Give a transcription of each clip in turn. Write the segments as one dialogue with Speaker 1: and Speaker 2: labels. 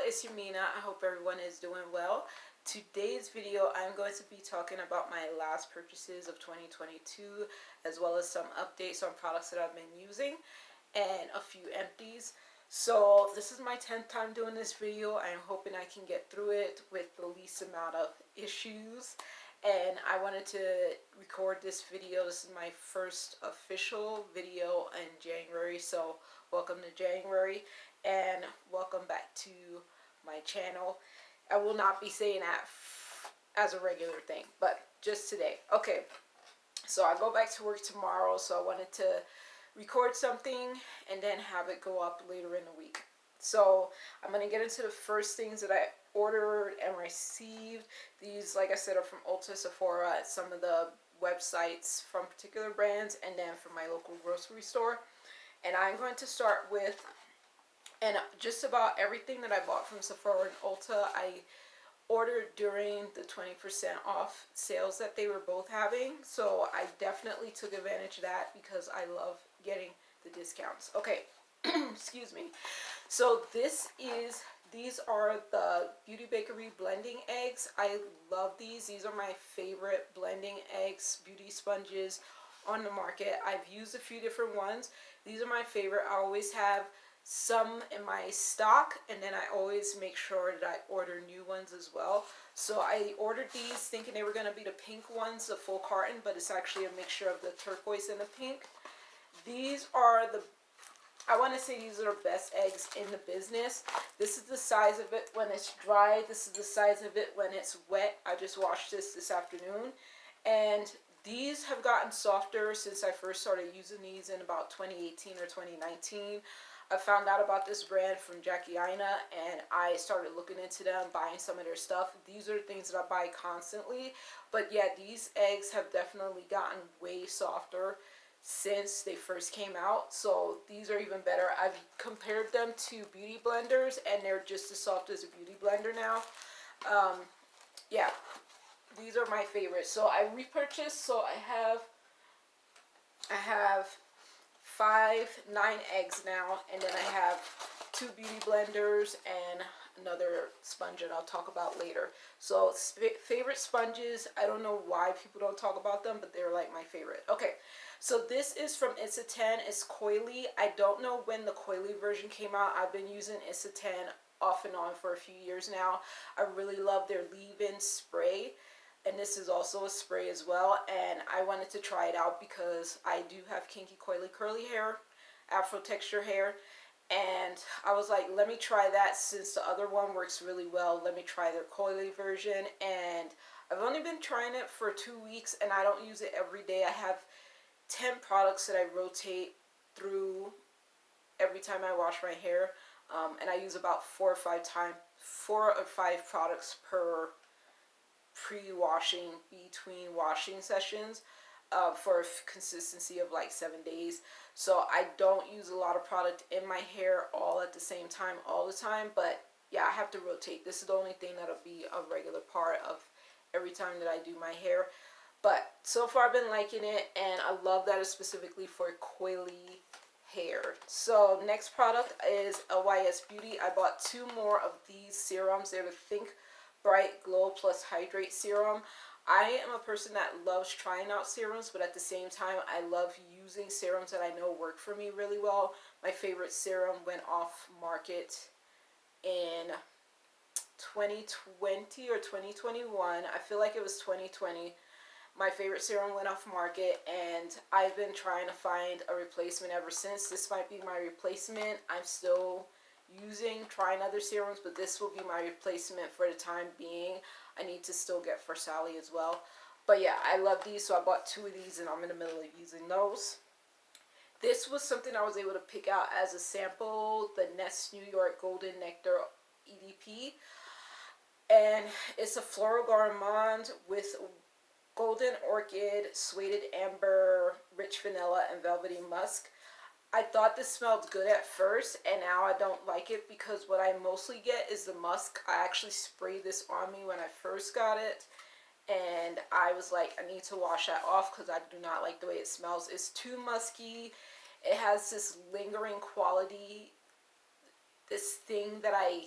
Speaker 1: it's Yamina. I hope everyone is doing well. Today's video, I'm going to be talking about my last purchases of 2022, as well as some updates on products that I've been using, and a few empties. So this is my 10th time doing this video. I'm hoping I can get through it with the least amount of issues. And I wanted to record this video. This is my first official video in January, so welcome to January and welcome back to my channel. I will not be saying that as a regular thing, but just today. Okay, so I go back to work tomorrow, so I wanted to record something and then have it go up later in the week. So I'm going to get into the first things that I ordered and received. These, like I said, are from ULTA, Sephora, some of the websites from particular brands, and then from my local grocery store. And I'm going to start with, and just about everything that I bought from Sephora and ULTA, I ordered during the 20% off sales that they were both having. So I definitely took advantage of that because I love getting the discounts. Okay, excuse me. So these are the Beauty Bakery blending eggs. I love these. These are my favorite blending eggs, beauty sponges on the market. I've used a few different ones. These are my favorite. I always have some in my stock, and then I always make sure that I order new ones as well. So I ordered these thinking they were going to be the pink ones, the full carton, but it's actually a mixture of the turquoise and the pink. These are I want to say these are the best eggs in the business. This is the size of it when it's dry. This is the size of it when it's wet. I just washed this afternoon, and these have gotten softer since I first started using these in about 2018 or 2019. I found out about this brand from Janeiro, and I started looking into them, buying some of their stuff. These are the things that I buy constantly. But yeah, these eggs have definitely gotten way softer since they first came out. So these are even better. I've compared them to beauty blenders, and they're just as soft as a beauty blender now. Yeah, these are my favorites. So I repurchased, so I have 9 eggs now, and then I have 2 beauty blenders and another sponge that I'll talk about later. So favorite sponges, I don't know why people don't talk about them, but they're like my favorite. Okay, so this is from It's a 10. It's coily. I don't know when the coily version came out. I've been using It's a 10 off and on for a few years now. I really love their leave-in spray, and this is also a spray as well, and I wanted to try it out because I do have kinky coily curly hair, afro texture hair, and I was like, let me try that since the other one works really well. Let me try their coily version, and I've only been trying it for 2 weeks, and I don't use it every day. I have 10 products that I rotate through every time I wash my hair, and I use about 4 or 5 products per pre-washing between washing sessions, for a consistency of like 7 days. So I don't use a lot of product in my hair all at the same time all the time, but yeah, I have to rotate. This is the only thing that'll be a regular part of every time that I do my hair. But so far I've been liking it, and I love that it's specifically for coily hair. So next product is LYS Beauty. I bought 2 more of these serums. They're the Think Bright Glow Plus Hydrate Serum. I am a person that loves trying out serums, but at the same time, I love using serums that I know work for me really well. My favorite serum went off market in 2020 or 2021. I feel like it was 2020. My favorite serum went off market, and I've been trying to find a replacement ever since. This might be my replacement. I'm still trying other serums, but this will be my replacement for the time being. I need to still get Farsali as well. But yeah, I love these, so I bought 2 of these, and I'm in the middle of using those. This was something I was able to pick out as a sample, the Nest New York Golden Nectar EDP. And it's a floral gourmand with golden orchid, suede amber, rich vanilla, and velvety musk. I thought this smelled good at first, and now I don't like it because what I mostly get is the musk. I actually sprayed this on me when I first got it, and I was like, I need to wash that off because I do not like the way it smells. It's too musky. It has this lingering quality, this thing that I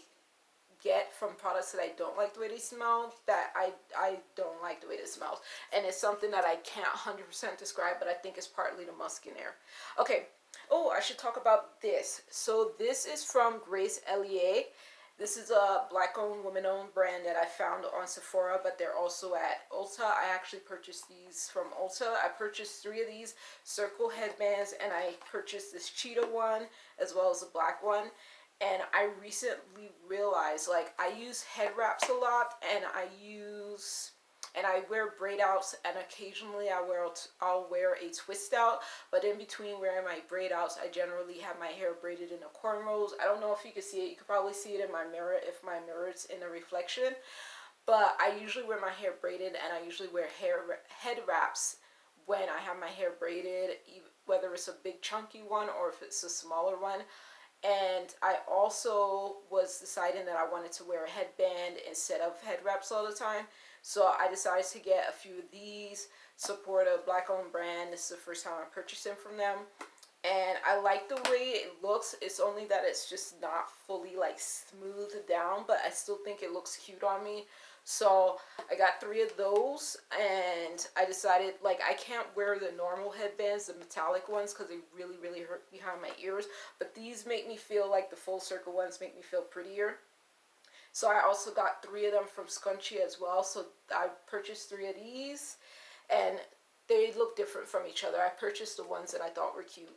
Speaker 1: get from products that I don't like the way they smell, that I don't like the way it smells. And it's something that I can't 100% describe, but I think it's partly the musk in there. Okay. Oh, I should talk about this. So this is from Grace LEA. This is a black-owned, woman-owned brand that I found on Sephora, but they're also at ULTA. I actually purchased these from ULTA. I purchased 3 of these circle headbands, and I purchased this cheetah one as well as a black one. And I recently realized, like, I use head wraps a lot, and I wear braid outs, and occasionally I'll wear a twist out, but in between wearing my braid outs, I generally have my hair braided into cornrows. I don't know if you can see it. You could probably see it in my mirror if my mirror is in a reflection, but I usually wear my hair braided, and I usually wear head wraps when I have my hair braided, whether it's a big chunky one or if it's a smaller one. And I also was deciding that I wanted to wear a headband instead of head wraps all the time. So I decided to get a few of these, support a black-owned brand. This is the first time I'm purchasing from them. And I like the way it looks. It's only that it's just not fully like smoothed down, but I still think it looks cute on me. So I got 3 of those, and I decided, like, I can't wear the normal headbands, the metallic ones, because they really, really hurt behind my ears. But these make me feel like the full circle ones make me feel prettier. So I also got 3 of them from Scunchie as well. So I purchased 3 of these, and they look different from each other. I purchased the ones that I thought were cute.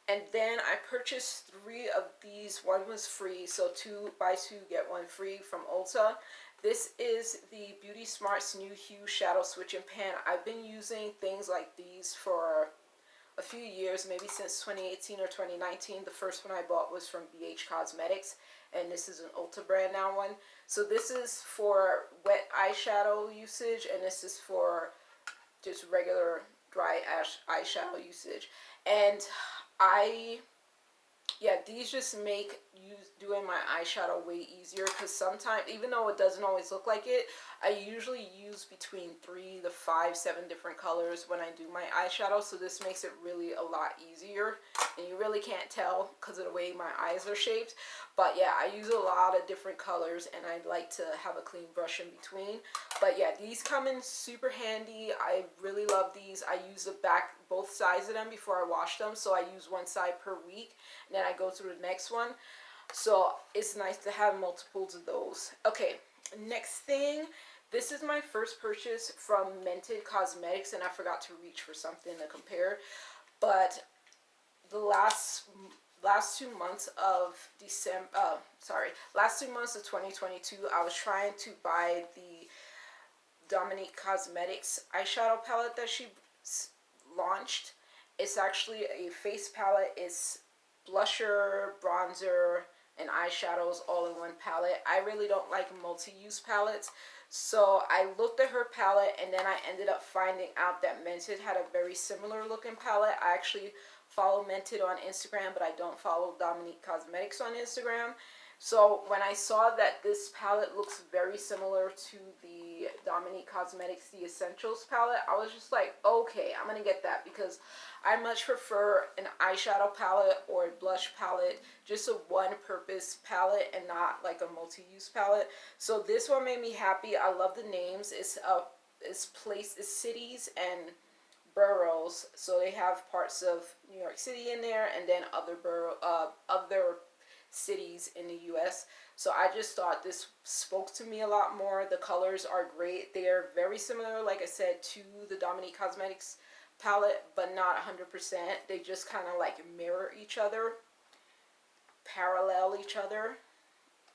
Speaker 1: And then I purchased 3 of these. One was free, so 2 buy 2 get 1 free from ULTA. This is the Beauty Smarts New Hue Shadow Switching Pan. I've been using things like these for a few years, maybe since 2018 or 2019. The first one I bought was from BH Cosmetics, and this is an ULTA brand now one. So this is for wet eyeshadow usage, and this is for just regular dry eyeshadow usage. And these just make doing my eyeshadow way easier, because sometimes, even though it doesn't always look like it, I usually use between 3 to 5, 7 different colors when I do my eyeshadow, so this makes it really a lot easier, and you really can't tell because of the way my eyes are shaped. But yeah, I use a lot of different colors, and I like to have a clean brush in between. But yeah, these come in super handy. I really love these. I use the back, both sides of them before I wash them, so I use one side per week, and then I go through the next one. So it's nice to have multiples of those. Okay, next thing. This is my first purchase from Mented Cosmetics, and I forgot to reach for something to compare. But the last 2 months of last 2 months of 2022, I was trying to buy the Dominique Cosmetics eyeshadow palette that she launched. It's actually a face palette. It's blusher, bronzer, and eyeshadows all in one palette. I really don't like multi-use palettes, so I looked at her palette, and then I ended up finding out that Mented had a very similar looking palette. I actually follow Mented on Instagram, but I don't follow Dominique Cosmetics on Instagram. So when I saw that this palette looks very similar to the Dominique Cosmetics The Essentials palette, I was just like, okay, I'm going to get that, because I much prefer an eyeshadow palette or a blush palette, just a one-purpose palette and not like a multi-use palette. So this one made me happy. I love the names. It's cities and boroughs. So they have parts of New York City in there, and then other cities in the US. So I just thought this spoke to me a lot more. The colors are great. They are very similar, like I said, to the Dominique Cosmetics palette, but not 100%. They just kind of like mirror each other, parallel each other.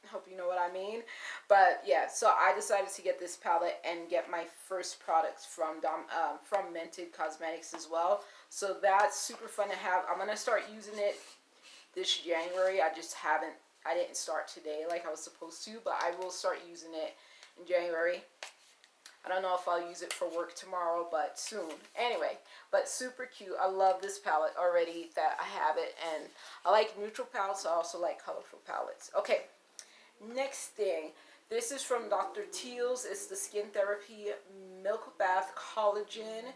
Speaker 1: I hope you know what I mean. But yeah, so I decided to get this palette and get my first products from Mented Cosmetics as well. So that's super fun to have. I'm gonna start using it this January. I didn't start today like I was supposed to, but I will start using it in January. I don't know if I'll use it for work tomorrow, but soon. Anyway, but super cute. I love this palette already that I have it, and I like neutral palettes. I also like colorful palettes. Okay, next thing. This is from Dr. Teal's. It's the Skin Therapy Milk Bath Collagen.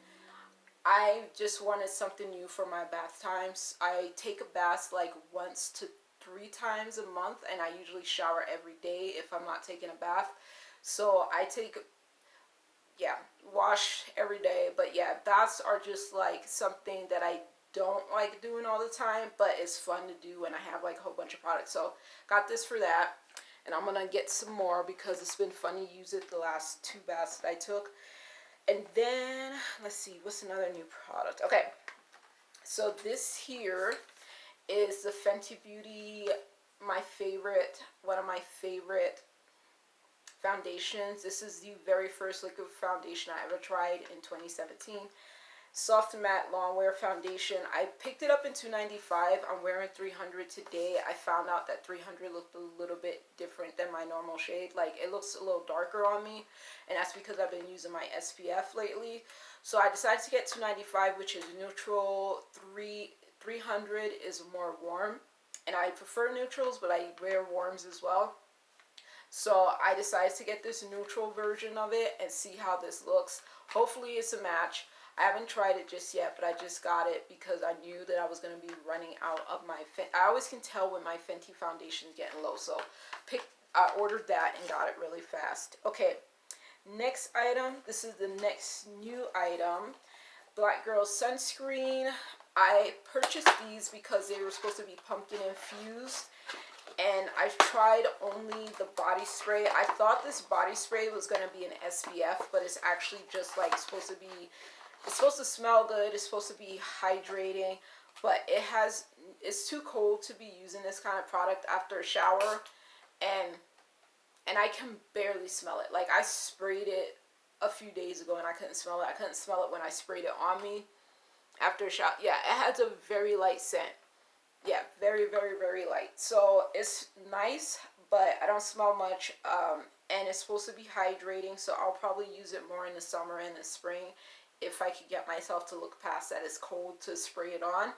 Speaker 1: I just wanted something new for my bath times. I take a bath like once to 3 times a month, and I usually shower every day if I'm not taking a bath. So I take, yeah, wash every day. But yeah, baths are just like something that I don't like doing all the time, but it's fun to do, and I have like a whole bunch of products. So got this for that, and I'm gonna get some more because it's been fun to use it the last 2 baths that I took. And then let's see, what's another new product? Okay, so this here is the Fenty Beauty, my favorite, one of my favorite foundations. This is the very first liquid foundation I ever tried in 2017. Soft matte long wear foundation. I picked it up in $2.95. I'm wearing 300 today. I found out that 300 looked a little bit different than my normal shade. Like, it looks a little darker on me, and that's because I've been using my SPF lately. So I decided to get $2.95, which is neutral. 300 is more warm, and I prefer neutrals, but I wear warms as well. So I decided to get this neutral version of it and see how this looks. Hopefully it's a match. I haven't tried it just yet, but I just got it because I knew that I was going to be running out of my I always can tell when my Fenty foundation is getting low. So I ordered that and got it really fast. Okay, next item. This is the next new item. Black Girl Sunscreen. I purchased these because they were supposed to be pumpkin infused, and I've tried only the body spray. I thought this body spray was going to be an SPF, but it's actually just like supposed to be, it's supposed to smell good, it's supposed to be hydrating, but it's too cold to be using this kind of product after a shower, and I can barely smell it. Like, I sprayed it a few days ago and I couldn't smell it. I couldn't smell it when I sprayed it on me after a shower. Yeah, it has a very light scent. Yeah, very, very, very light. So it's nice, but I don't smell much. And it's supposed to be hydrating, so I'll probably use it more in the summer and the spring if I could get myself to look past that it's cold to spray it on.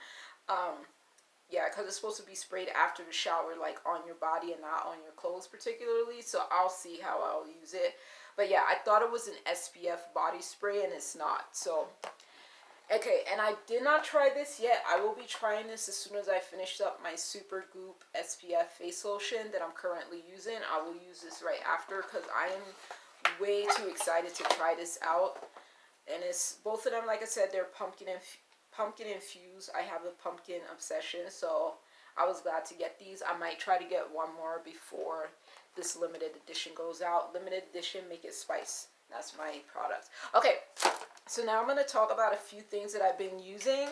Speaker 1: Yeah, because it's supposed to be sprayed after the shower, like on your body and not on your clothes particularly. So I'll see how I'll use it. But yeah, I thought it was an SPF body spray, and it's not. So okay, and I did not try this yet. I will be trying this as soon as I finish up my Super Goop SPF face lotion that I'm currently using. I will use this right after because I am way too excited to try this out. And it's both of them, like I said, they're pumpkin infused. I have a pumpkin obsession, so I was glad to get these. I might try to get one more before this limited edition goes out. Limited edition, make it spice. That's my product. Okay, so now I'm going to talk about a few things that I've been using,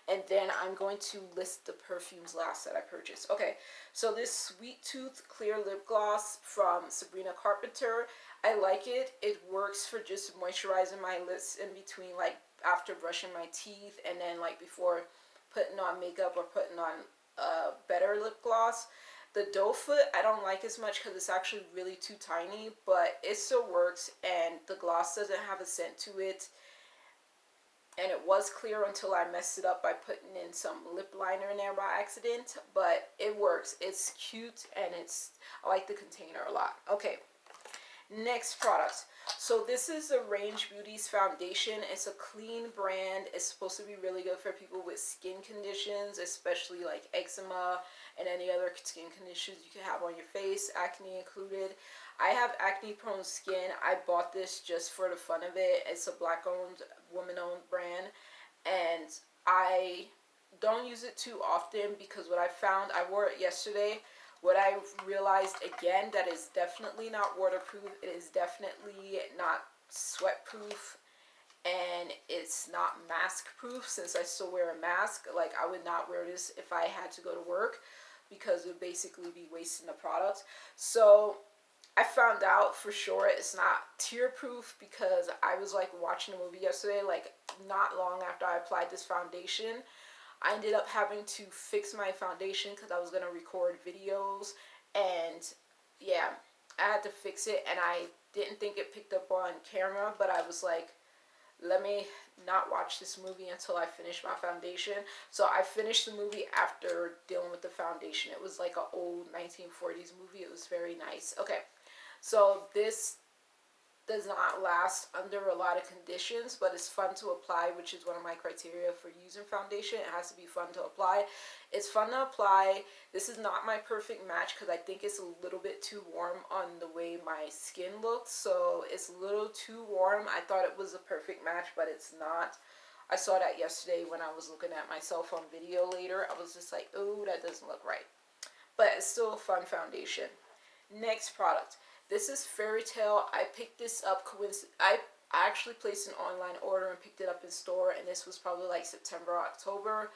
Speaker 1: and then I'm going to list the perfumes last that I purchased. Okay, so this Sweet Tooth Clear Lip Gloss from Sabrina Carpenter. I like it. It works for just moisturizing my lips in between, like after brushing my teeth, and then like before putting on makeup or putting on better lip gloss. The doe foot I don't like as much because it's actually really too tiny, but it still works, and the gloss doesn't have a scent to it. And it was clear until I messed it up by putting in some lip liner in there by accident, but it works. It's cute, and I like the container a lot. Okay, next product. So this is the Range Beauty's foundation. It's a clean brand. It's supposed to be really good for people with skin conditions, especially like eczema and any other skin conditions you can have on your face, acne included. I have acne prone skin. I bought this just for the fun of it. It's a black owned, woman owned brand, and I don't use it too often because what I found, I wore it yesterday. What I realized again, that is definitely not waterproof. It is definitely not sweat proof, and it's not mask proof since I still wear a mask. Like, I would not wear this if I had to go to work because it would basically be wasting the product. So I found out for sure it's not tear proof because I was like watching a movie yesterday, like not long after I applied this foundation. I ended up having to fix my foundation because I was going to record videos, and yeah, I had to fix it, and I didn't think it picked up on camera, but I was like, let me not watch this movie until I finish my foundation. So I finished the movie after dealing with the foundation. It was like an old 1940s movie. It was very nice. Okay, so this does not last under a lot of conditions, but it's fun to apply, which is one of my criteria for using foundation. It has to be fun to apply. It's fun to apply. This is not my perfect match because I think it's a little bit too warm on the way my skin looks. So it's a little too warm. I thought it was a perfect match, but it's not. I saw that yesterday when I was looking at myself on video later. I was just like, oh, that doesn't look right. But it's still a fun foundation. Next product. This is Fairy Tale. I picked this up I actually placed an online order and picked it up in store, and this was probably like September or October.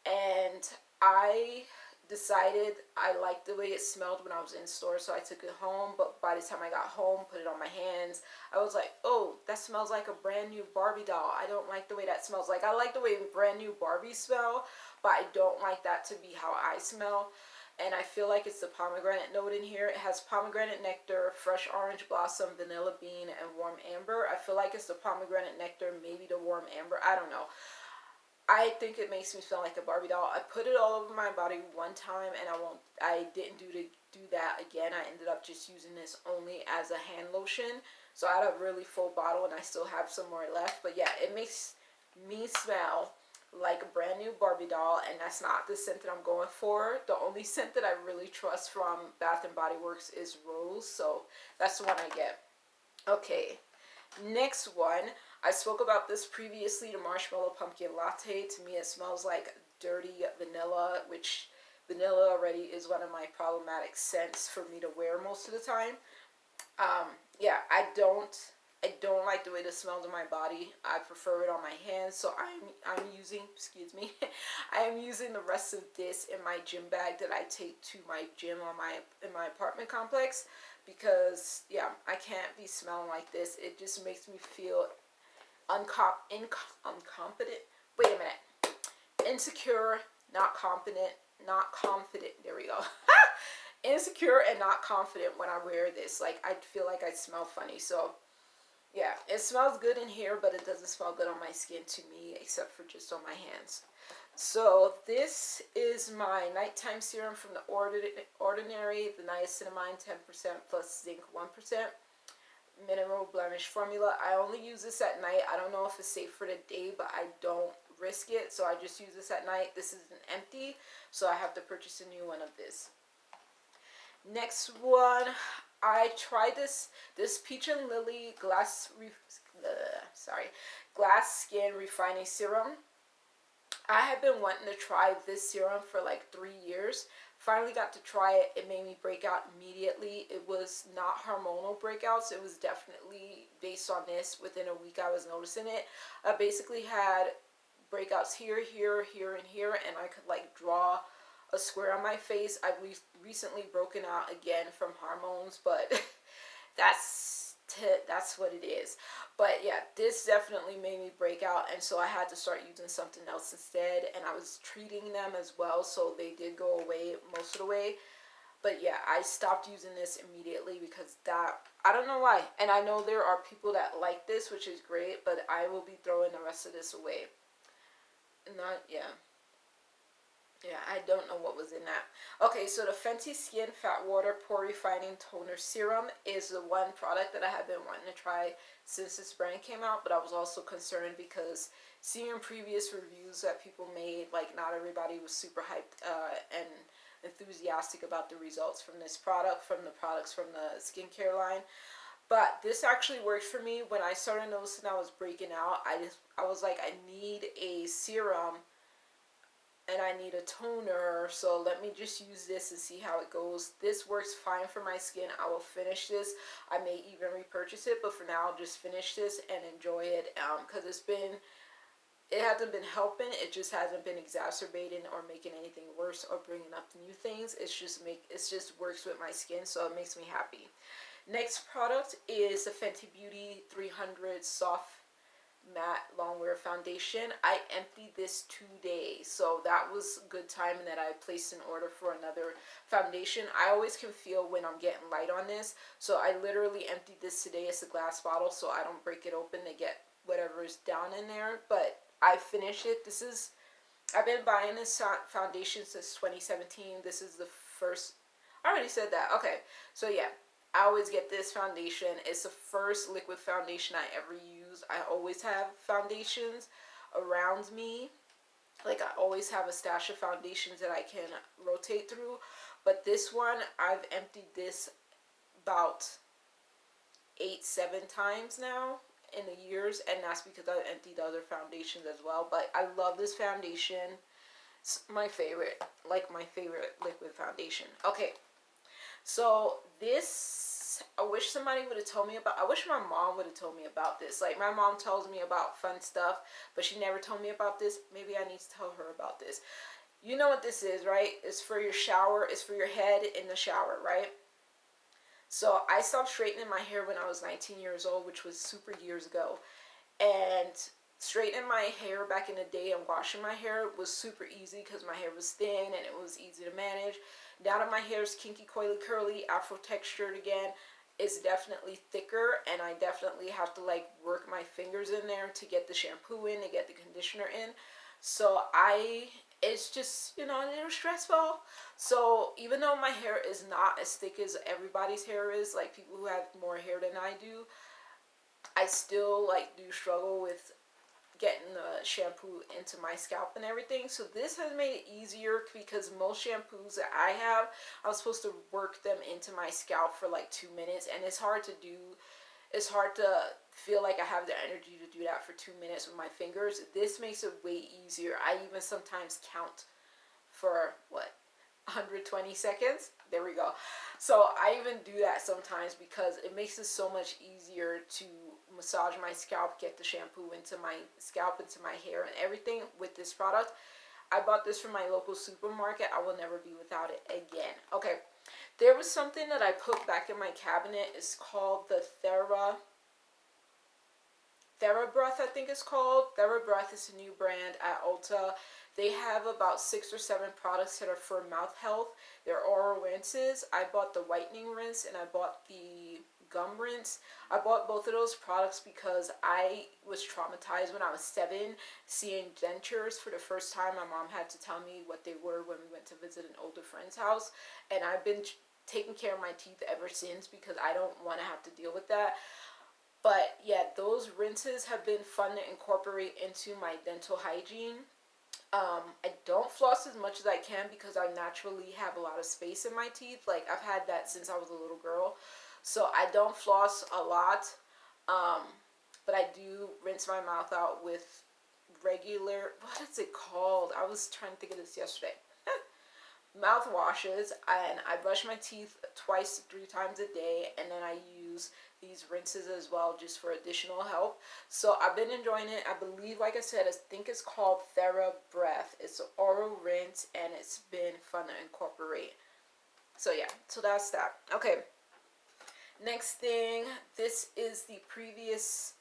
Speaker 1: And I decided I liked the way it smelled when I was in store, so I took it home. But by the time I got home, put it on my hands, I was like, oh, that smells like a brand new Barbie doll. I don't like the way that smells. Like, I like the way brand new Barbies smell, but I don't like that to be how I smell. And I feel like it's the pomegranate note in here. It has pomegranate nectar, fresh orange blossom, vanilla bean, and warm amber. I feel like it's the pomegranate nectar, maybe the warm amber. I don't know. I think it makes me feel like a Barbie doll. I put it all over my body one time, and I didn't do that again. I ended up just using this only as a hand lotion. So I had a really full bottle, and I still have some more left. But yeah, it makes me smell like a brand new Barbie doll, and that's not the scent that I'm going for. The only scent that I really trust from Bath and Body Works is Rose, so that's the one I get. Okay, next one. I spoke about this previously, the Marshmallow Pumpkin Latte. To me, it smells like dirty vanilla, which vanilla already is one of my problematic scents for me to wear most of the time. Yeah, I don't like the way this smells on my body. I prefer it on my hands, so I'm using, excuse me, I am using the rest of this in my gym bag that I take to my gym in my apartment complex, because yeah, I can't be smelling like this. It just makes me feel incompetent. Wait a minute. Insecure, not confident, not confident. There we go. Insecure and not confident when I wear this. Like, I feel like I smell funny. So yeah, it smells good in here, but it doesn't smell good on my skin to me, except for just on my hands. So this is my nighttime serum from the Ordinary, the niacinamide 10% plus zinc 1%. Minimal blemish formula. I only use this at night. I don't know if it's safe for the day, but I don't risk it, so I just use this at night. This is an empty, so I have to purchase a new one of this. Next one, I tried this Peach and Lily glass skin refining serum. I have been wanting to try this serum for like 3 years. Finally got to try it. It made me break out immediately. It was not hormonal breakouts. It was definitely based on this. Within a week I was noticing it. I basically had breakouts here, here, here, and here, and I could like draw a square on my face. I've recently broken out again from hormones, but that's what it is. But yeah, this definitely made me break out, and so I had to start using something else instead, and I was treating them as well, so they did go away most of the way. But yeah, I stopped using this immediately because I don't know why. And I know there are people that like this, which is great, but I will be throwing the rest of this away. Yeah, I don't know what was in that. Okay, so the Fenty Skin Fat Water Pore Refining Toner Serum is the one product that I have been wanting to try since this brand came out, but I was also concerned because seeing previous reviews that people made, like not everybody was super hyped and enthusiastic about the results from this product, from the products from the skincare line. But this actually worked for me. When I started noticing I was breaking out, I was like, I need a serum and I need a toner, so let me just use this and see how it goes. This works fine for my skin. I will finish this. I may even repurchase it, but for now I'll just finish this and enjoy it, because it hasn't been helping. It just hasn't been exacerbating or making anything worse or bringing up new things. It just works with my skin, so it makes me happy. Next product is the Fenty Beauty 300 Soft Matte Longwear Foundation. I emptied this today, so that was good timing that I placed an order for another foundation. I always can feel when I'm getting light on this, so I literally emptied this today. It's a glass bottle, so I don't break it open to get whatever is down in there, but I finished it. I've been buying this foundation since 2017. This is the first, I already said that. Okay, so yeah, I always get this foundation. It's the first liquid foundation I ever use. I always have foundations around me. Like, I always have a stash of foundations that I can rotate through. But this one, I've emptied this about 7 times now in the years, and that's because I've emptied other foundations as well. But I love this foundation. It's my favorite, like my favorite liquid foundation. Okay, so this, I wish somebody would have told me about, I wish my mom would have told me about this. Like, my mom tells me about fun stuff, but she never told me about this. Maybe I need to tell her about this. You know what this is, right? It's for your shower. It's for your head in the shower, right? So I stopped straightening my hair when I was 19 years old, which was super years ago. And straightening my hair back in the day and washing my hair was super easy because my hair was thin and it was easy to manage. Now that my hair is kinky, coily, curly, afro textured again, it's definitely thicker, and I definitely have to like work my fingers in there to get the shampoo in, to get the conditioner in. So it's just, you know, a little stressful. So even though my hair is not as thick as everybody's hair is, like people who have more hair than I do, I still like do struggle with getting the shampoo into my scalp and everything. So this has made it easier because most shampoos that I have, I'm supposed to work them into my scalp for like 2 minutes, and it's hard to do. It's hard to feel like I have the energy to do that for 2 minutes with my fingers. This makes it way easier. I even sometimes count for what, 120 seconds. There we go. So I even do that sometimes because it makes it so much easier to massage my scalp, get the shampoo into my scalp, into my hair and everything with this product. I bought this from my local supermarket. I will never be without it again. Okay, there was something that I put back in my cabinet. It's called the TheraBreath, I think it's called. TheraBreath is a new brand at ULTA. They have about 6 or 7 products that are for mouth health. They're oral rinses. I bought the whitening rinse and I bought the gum rinse. I bought both of those products because I was traumatized when I was 7 seeing dentures for the first time. My mom had to tell me what they were when we went to visit an older friend's house, and I've been taking care of my teeth ever since because I don't want to have to deal with that. But yeah, those rinses have been fun to incorporate into my dental hygiene. I don't floss as much as I can because I naturally have a lot of space in my teeth. Like, I've had that since I was a little girl. So I don't floss a lot. But I do rinse my mouth out with regular, what is it called? I was trying to think of this yesterday. Mouthwashes, and I brush my teeth twice to 3 times a day, and then I use these rinses as well just for additional help. So I've been enjoying it. I believe, like I said, I think it's called TheraBreath. It's an oral rinse, and it's been fun to incorporate. So yeah, so that's that. Okay, next thing, this is the previous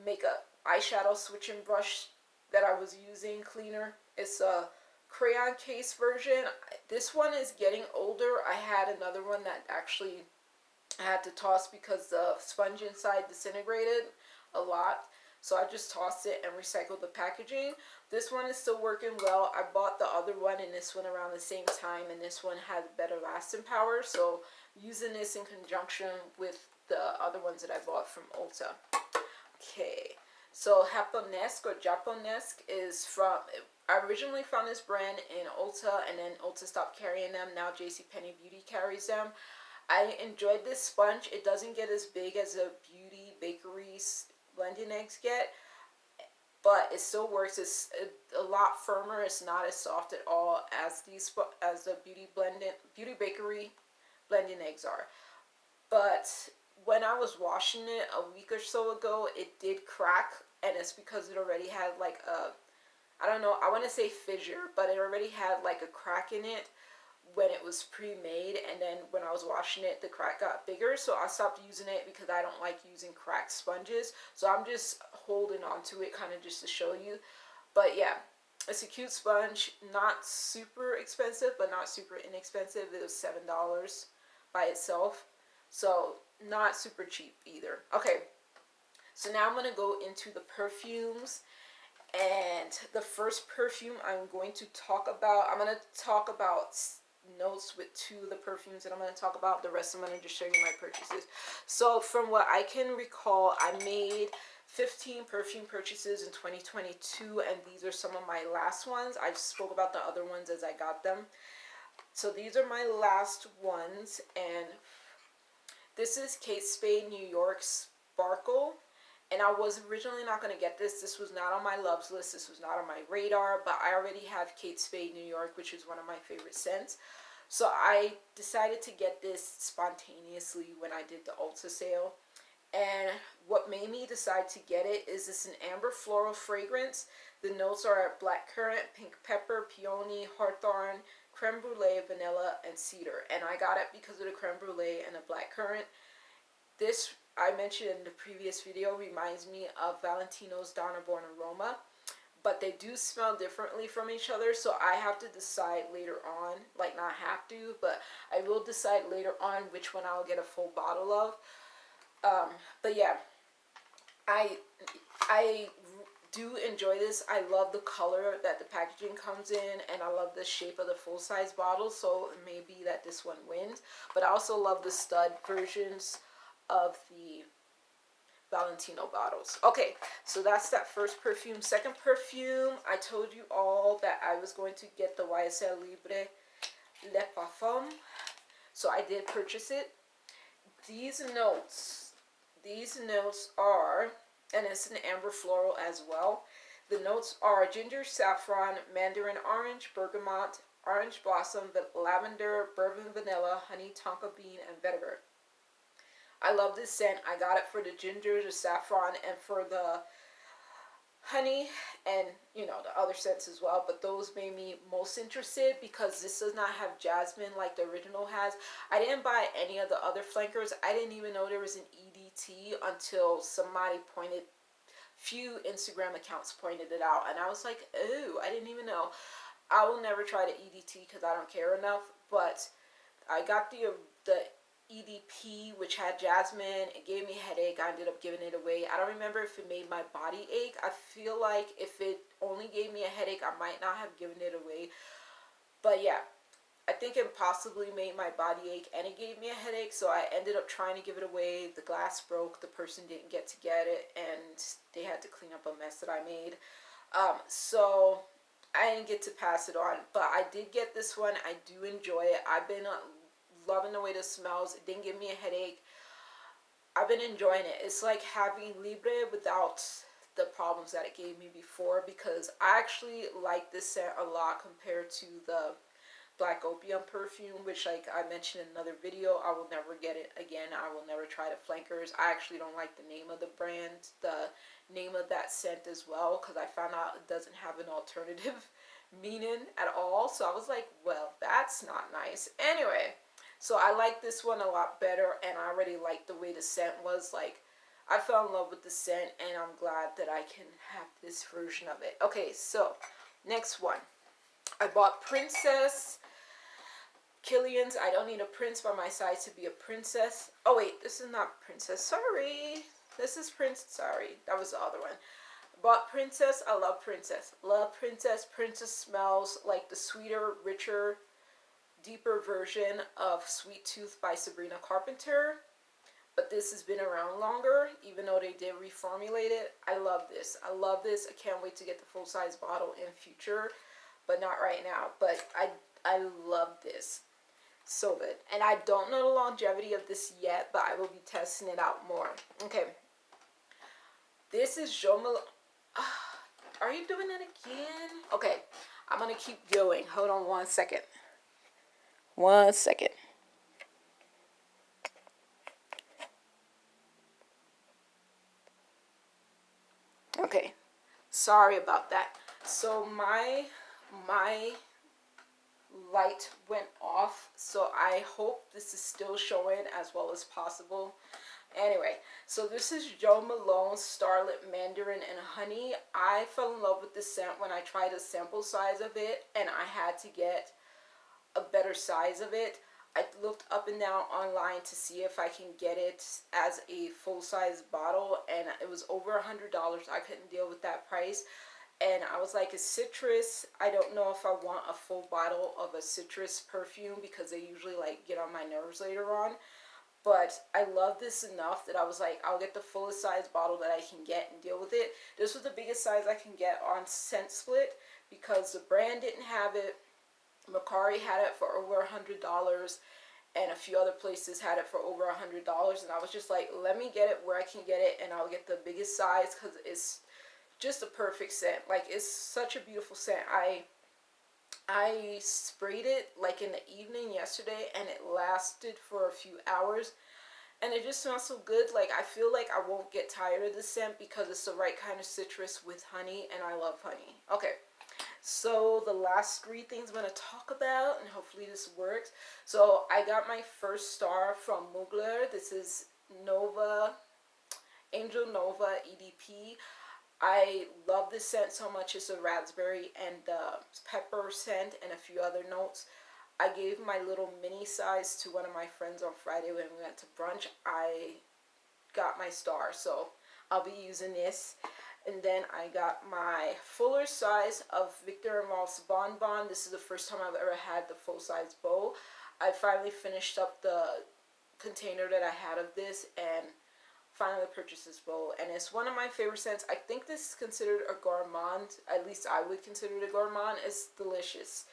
Speaker 1: makeup eyeshadow switching brush that I was using, cleaner. It's a crayon case version. This one is getting older. I had another one that actually I had to toss because the sponge inside disintegrated a lot. So I just tossed it and recycled the packaging. This one is still working well. I bought the other one and this one around the same time, and this one had better lasting power. So using this in conjunction with the other ones that I bought from ULTA. Okay, so Japonesque is from, I originally found this brand in ULTA, and then ULTA stopped carrying them. Now JCPenney Beauty carries them. I enjoyed this sponge. It doesn't get as big as a beauty bakery blending eggs get, but it still works. It's a lot firmer. It's not as soft at all as the beauty bakery blending eggs are. But when I was washing it a week or so ago, it did crack, and it's because it already had like a, I don't know, I want to say fissure, but it already had like a crack in it when it was pre-made, and then when I was washing it, the crack got bigger, so I stopped using it because I don't like using cracked sponges. So I'm just holding on to it kind of just to show you. But yeah, it's a cute sponge, not super expensive, but not super inexpensive. It was $7 by itself, so not super cheap either. Okay, so now I'm going to go into the perfumes. And the first perfume I'm going to talk about notes with 2 of the perfumes that I'm going to talk about. The rest I'm going to just show you my purchases. So from what I can recall, I made 15 perfume purchases in 2022, and these are some of my last ones. I spoke about the other ones as I got them. So these are my last ones, and this is Kate Spade New York Sparkle. And I was originally not going to get this. This was not on my loves list. This was not on my radar. But I already have Kate Spade New York, which is one of my favorite scents. So I decided to get this spontaneously when I did the Ulta sale. And what made me decide to get it is this an amber floral fragrance. The notes are blackcurrant, pink pepper, peony, hawthorn, creme brulee, vanilla, and cedar. And I got it because of the creme brulee and the blackcurrant. This, I mentioned in the previous video, reminds me of Valentino's Donna Born Aroma, but they do smell differently from each other, so I have to decide later on, like not have to, but I will decide later on which one I'll get a full bottle of. But yeah, I do enjoy this. I love the color that the packaging comes in, and I love the shape of the full-size bottle, so it may be that this one wins. But I also love the stud versions of the Valentino bottles. Okay, so that's that first perfume. Second perfume, I told you all that I was going to get the YSL Libre Le Parfum, so I did purchase it. These notes are, and it's an amber floral as well. The notes are ginger, saffron, mandarin orange, bergamot, orange blossom, lavender, bourbon vanilla, honey, tonka bean, and vetiver. I love this scent. I got it for the ginger, the saffron, and for the honey, and you know, the other scents as well. But those made me most interested because this does not have jasmine like the original has. I didn't buy any of the other flankers. I didn't even know there was an EDT until somebody few Instagram accounts pointed it out, and I was like, oh, I didn't even know. I will never try the EDT because I don't care enough, but I got the EDP, which had jasmine. It gave me a headache. I ended up giving it away. I don't remember if it made my body ache. I feel like if it only gave me a headache, I might not have given it away. But yeah, I think it possibly made my body ache and it gave me a headache, so I ended up trying to give it away. The glass broke. The person didn't get to get it, and they had to clean up a mess that I made. So I didn't get to pass it on, but I did get this one. I do enjoy it. I've been loving the way this smells. It didn't give me a headache. I've been enjoying it. It's like having Libre without the problems that it gave me before, because I actually like this scent a lot compared to the Black Opium perfume, which, like I mentioned in another video, I will never get it again. I will never try the flankers. I actually don't like the name of the brand, the name of that scent as well, because I found out it doesn't have an alternative meaning at all. So I was like, well, that's not nice. Anyway, so I like this one a lot better, and I already liked the way the scent was. Like, I fell in love with the scent, and I'm glad that I can have this version of it. Okay, so next one. I bought Princess Killian's I Don't Need a Prince by My Side to Be a Princess. Oh wait, this is not Princess. Sorry. This is Prince. Sorry, that was the other one. Bought Princess. I love Princess. Love Princess. Princess smells like the sweeter, richer, deeper version of Sweet Tooth by Sabrina Carpenter. But this has been around longer, even though they did reformulate it. I love this. I love this. I can't wait to get the full-size bottle in future, but not right now. But I love this. So good. And I don't know the longevity of this yet, but I will be testing it out more. Okay. This is Jo Malone. Are you doing that again? Okay. I'm going to keep going. Hold on 1 second. 1 second. Okay. Sorry about that. So my light went off, so I hope this is still showing as well as possible. Anyway, so this is Jo Malone Starlit Mandarin and Honey. I fell in love with this scent when I tried a sample size of it, and I had to get a better size of it. I looked up and down online to see if I can get it as a full-size bottle, and it was over $100. I couldn't deal with that price. and I was like, it's citrus. I don't know if I want a full bottle of a citrus perfume because they usually like get on my nerves later on. But I love this enough that I was like, I'll get the fullest size bottle that I can get and deal with it. This was the biggest size I can get on Scent Split because the brand didn't have it. Macari had it for over $100, and a few other places had it for over $100. And I was just like, let me get it where I can get it, and I'll get the biggest size because it's just a perfect scent. Like, it's such a beautiful scent. I sprayed it like in the evening yesterday, and it lasted for a few hours, and it just smells so good. Like, I feel like I won't get tired of the scent because it's the right kind of citrus with honey, and I love honey. Okay, so the last three things I'm going to talk about, and hopefully this works. So I got my first star from Mugler. This is Nova, Angel Nova EDP. I love this scent so much. It's a raspberry and pepper scent and a few other notes. I gave my little mini size to one of my friends on Friday when we went to brunch. I got my star, so I'll be using this. And then I got my fuller size of Victor & Rolf's Bon Bon. This is the first time I've ever had the full size bowl. I finally finished up the container that I had of this and finally purchased this bowl, and it's one of my favorite scents. I think this is considered a gourmand. At least I would consider it a gourmand. It's delicious.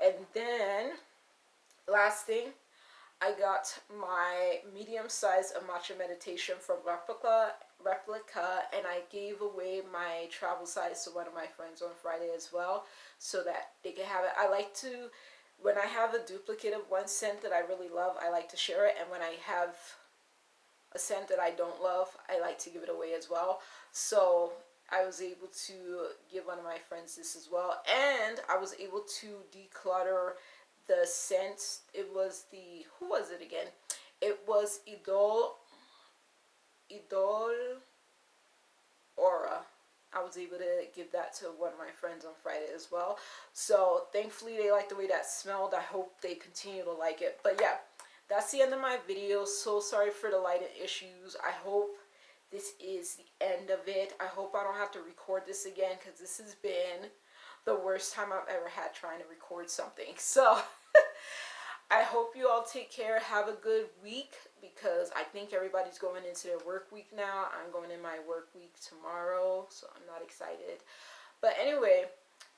Speaker 1: And then last thing, I got my medium size of Matcha Meditation from Replica, and I gave away my travel size to one of my friends on Friday as well, so that they can have it. I like to, when I have a duplicate of one scent that I really love, I like to share it, and when I have a scent that I don't love, I like to give it away as well. So I was able to give one of my friends this as well, and I was able to declutter the scents. It was the, who was it again? It was Idol Aura. I was able to give that to one of my friends on Friday as well. So thankfully they liked the way that smelled. I hope they continue to like it. But yeah, that's the end of my video. So sorry for the lighting issues. I hope this is the end of it. I hope I don't have to record this again, because this has been the worst time I've ever had trying to record something. So I hope you all take care. Have a good week, because I think everybody's going into their work week now. I'm going in my work week tomorrow, so I'm not excited. But anyway,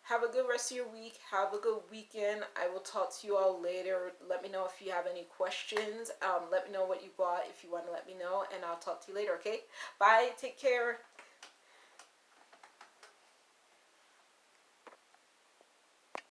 Speaker 1: have a good rest of your week. Have a good weekend. I will talk to you all later. Let me know if you have any questions. Let me know what you bought if you want to let me know, and I'll talk to you later, okay? Bye. Take care.